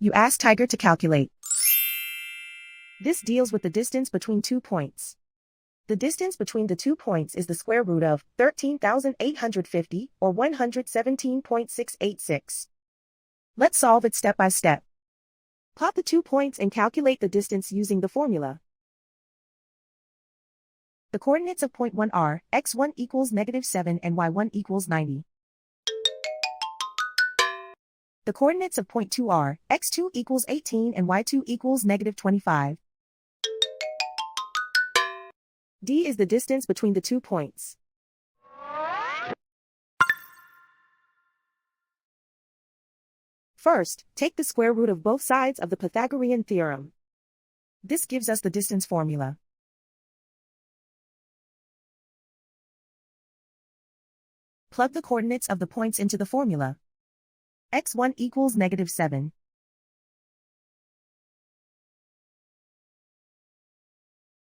You ask Tiger to calculate. This deals with the distance between 2 points. The distance between the 2 points is the square root of 13,850 or 117.686. Let's solve it step by step. Plot the 2 points and calculate the distance using the formula. The coordinates of point 1 are x1 equals -7 and y1 equals 90. The coordinates of point 2 are x2 equals 18 and y2 equals -25. D is the distance between the 2 points. First, take the square root of both sides of the Pythagorean theorem. This gives us the distance formula. Plug the coordinates of the points into the formula. x1 equals -7.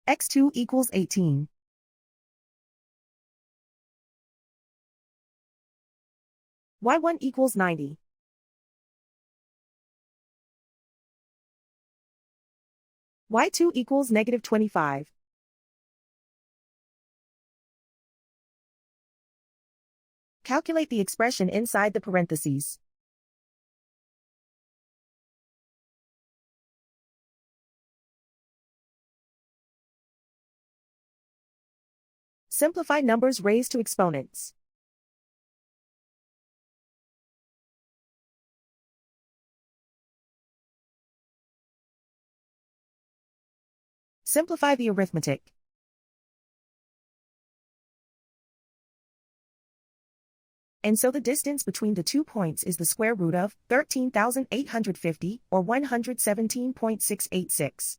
x2 equals 18. y1 equals 90. y2 equals -25. Calculate the expression inside the parentheses. Simplify numbers raised to exponents. Simplify the arithmetic. And so the distance between the 2 points is the square root of 13,850 or 117.686.